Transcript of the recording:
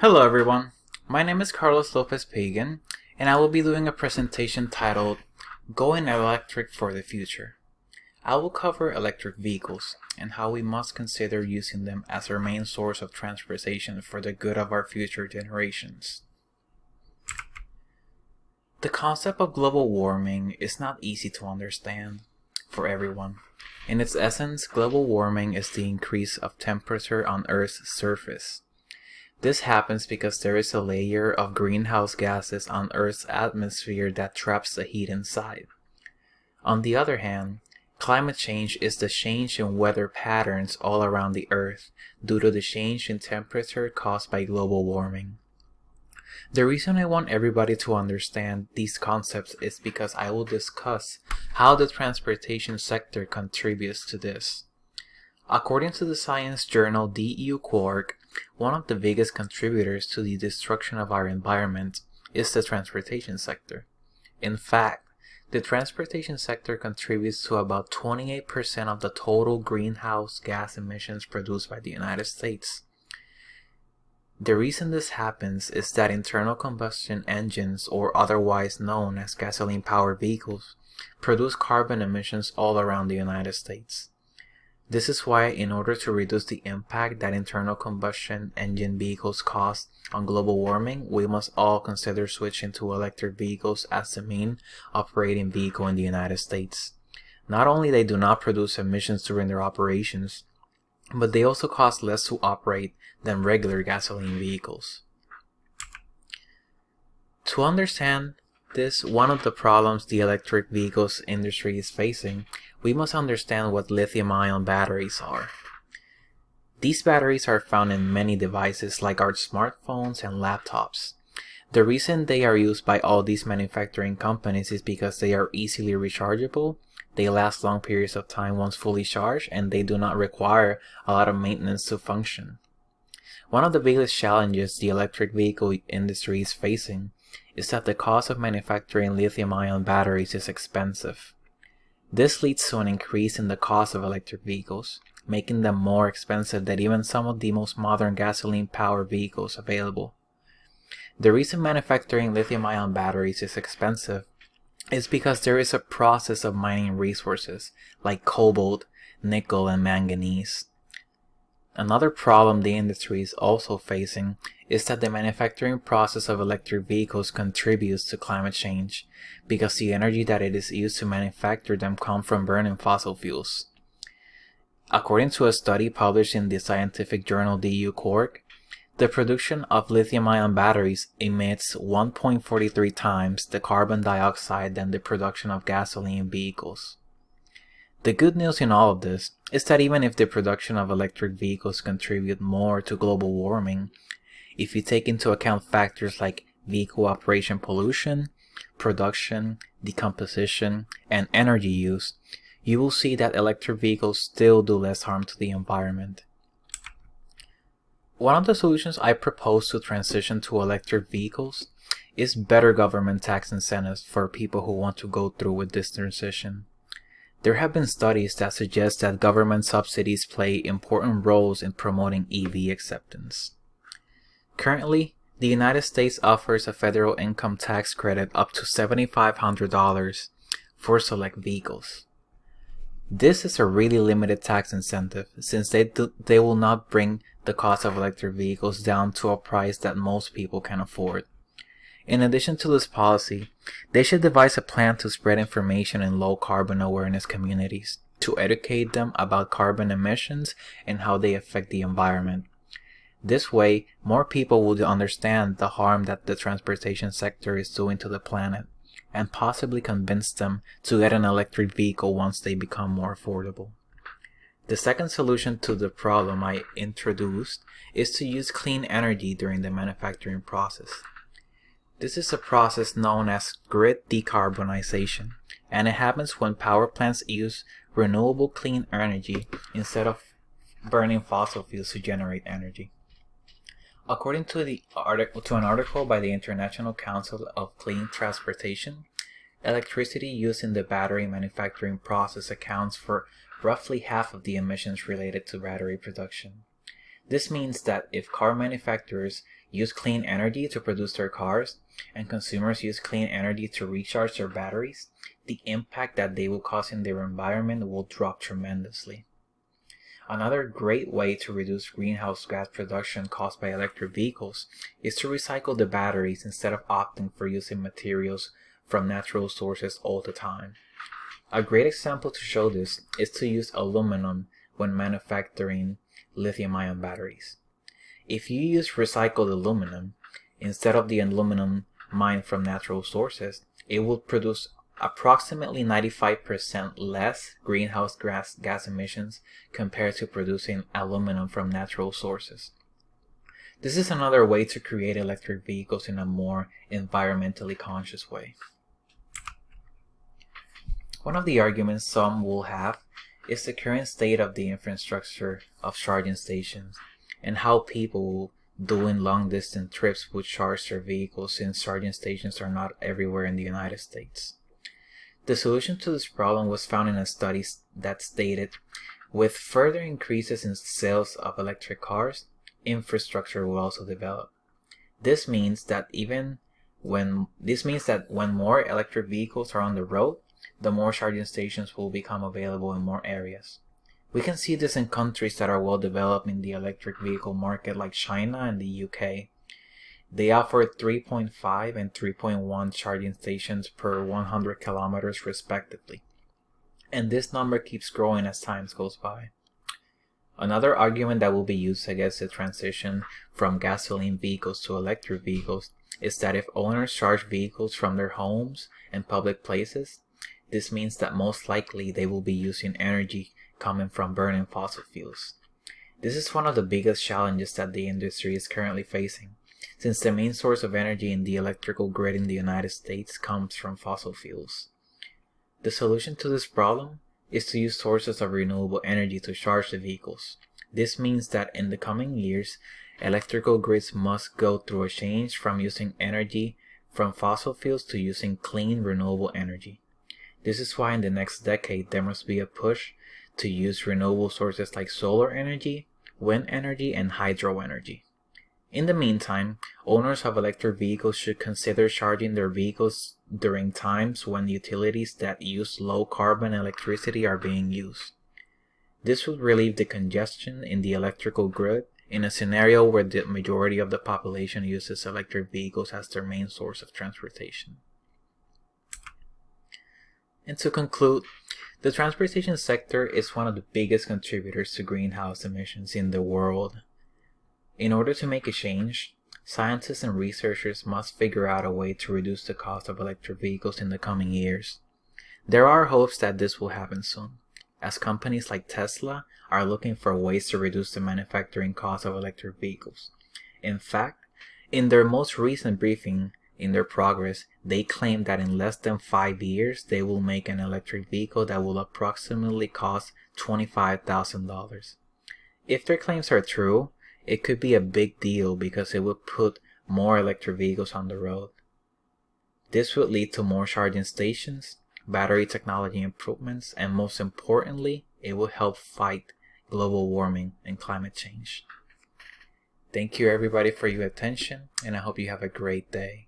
Hello everyone, my name is Carlos Lopez Pagan, and I will be doing a presentation titled Going Electric for the Future. I will cover electric vehicles and how we must consider using them as our main source of transportation for the good of our future generations. The concept of global warming is not easy to understand for everyone. In its essence, global warming is the increase of temperature on Earth's surface. This happens because there is a layer of greenhouse gases on Earth's atmosphere that traps the heat inside. On the other hand, climate change is the change in weather patterns all around the Earth due to the change in temperature caused by global warming. The reason I want everybody to understand these concepts is because I will discuss how the transportation sector contributes to this. According to the science journal DU Quark, one of the biggest contributors to the destruction of our environment is the transportation sector. In fact, the transportation sector contributes to about 28% of the total greenhouse gas emissions produced by the United States. The reason this happens is that internal combustion engines, or otherwise known as gasoline-powered vehicles, produce carbon emissions all around the United States. This is why, in order to reduce the impact that internal combustion engine vehicles cause on global warming, we must all consider switching to electric vehicles as the main operating vehicle in the United States. Not only they do not produce emissions during their operations, but they also cost less to operate than regular gasoline vehicles. To understand this, one of the problems the electric vehicles industry is facing, we must understand what lithium-ion batteries are. These batteries are found in many devices like our smartphones and laptops. The reason they are used by all these manufacturing companies is because they are easily rechargeable, they last long periods of time once fully charged, and they do not require a lot of maintenance to function. One of the biggest challenges the electric vehicle industry is facing is that the cost of manufacturing lithium-ion batteries is expensive. This leads to an increase in the cost of electric vehicles, making them more expensive than even some of the most modern gasoline-powered vehicles available. The reason manufacturing lithium-ion batteries is expensive is because there is a process of mining resources like cobalt, nickel, and manganese. Another problem the industry is also facing is that the manufacturing process of electric vehicles contributes to climate change because the energy that it is used to manufacture them comes from burning fossil fuels. According to a study published in the scientific journal DU Quark, the production of lithium-ion batteries emits 1.43 times the carbon dioxide than the production of gasoline vehicles. The good news in all of this is that even if the production of electric vehicles contribute more to global warming, if you take into account factors like vehicle operation pollution, production, decomposition, and energy use, you will see that electric vehicles still do less harm to the environment. One of the solutions I propose to transition to electric vehicles is better government tax incentives for people who want to go through with this transition. There have been studies that suggest that government subsidies play important roles in promoting EV acceptance. Currently, the United States offers a federal income tax credit up to $7,500 for select vehicles. This is a really limited tax incentive since they will not bring the cost of electric vehicles down to a price that most people can afford. In addition to this policy, they should devise a plan to spread information in low carbon awareness communities to educate them about carbon emissions and how they affect the environment. This way, more people will understand the harm that the transportation sector is doing to the planet and possibly convince them to get an electric vehicle once they become more affordable. The second solution to the problem I introduced is to use clean energy during the manufacturing process. This is a process known as grid decarbonization, and it happens when power plants use renewable clean energy instead of burning fossil fuels to generate energy. According to an article by the International Council of Clean Transportation, electricity used in the battery manufacturing process accounts for roughly half of the emissions related to battery production. This means that if car manufacturers use clean energy to produce their cars, and consumers use clean energy to recharge their batteries, the impact that they will cause in their environment will drop tremendously. Another great way to reduce greenhouse gas production caused by electric vehicles is to recycle the batteries instead of opting for using materials from natural sources all the time. A great example to show this is to use aluminum when manufacturing lithium-ion batteries. If you use recycled aluminum instead of the aluminum mined from natural sources, it will produce approximately 95% less greenhouse gas emissions compared to producing aluminum from natural sources. This is another way to create electric vehicles in a more environmentally conscious way. One of the arguments some will have is the current state of the infrastructure of charging stations and how people doing long-distance trips would charge their vehicles since charging stations are not everywhere in the United States. The solution to this problem was found in a study that stated, with further increases in sales of electric cars, infrastructure will also develop. This means that when more electric vehicles are on the road, the more charging stations will become available in more areas. We can see this in countries that are well developed in the electric vehicle market like China and the UK. They offer 3.5 and 3.1 charging stations per 100 kilometers respectively, and this number keeps growing as time goes by. Another argument that will be used against the transition from gasoline vehicles to electric vehicles is that if owners charge vehicles from their homes and public places, this means that most likely they will be using energy coming from burning fossil fuels. This is one of the biggest challenges that the industry is currently facing, since the main source of energy in the electrical grid in the United States comes from fossil fuels. The solution to this problem is to use sources of renewable energy to charge the vehicles. This means that in the coming years, electrical grids must go through a change from using energy from fossil fuels to using clean, renewable energy. This is why in the next decade there must be a push to use renewable sources like solar energy, wind energy, and hydro energy. In the meantime, owners of electric vehicles should consider charging their vehicles during times when utilities that use low-carbon electricity are being used. This would relieve the congestion in the electrical grid in a scenario where the majority of the population uses electric vehicles as their main source of transportation. And to conclude, the transportation sector is one of the biggest contributors to greenhouse emissions in the world. In order to make a change, scientists and researchers must figure out a way to reduce the cost of electric vehicles in the coming years. There are hopes that this will happen soon, as companies like Tesla are looking for ways to reduce the manufacturing cost of electric vehicles. In fact, in their most recent briefing in their progress, they claim that in less than 5 years, they will make an electric vehicle that will approximately cost $25,000. If their claims are true, it could be a big deal because it would put more electric vehicles on the road. This would lead to more charging stations, battery technology improvements, and most importantly, it will help fight global warming and climate change. Thank you everybody for your attention, and I hope you have a great day.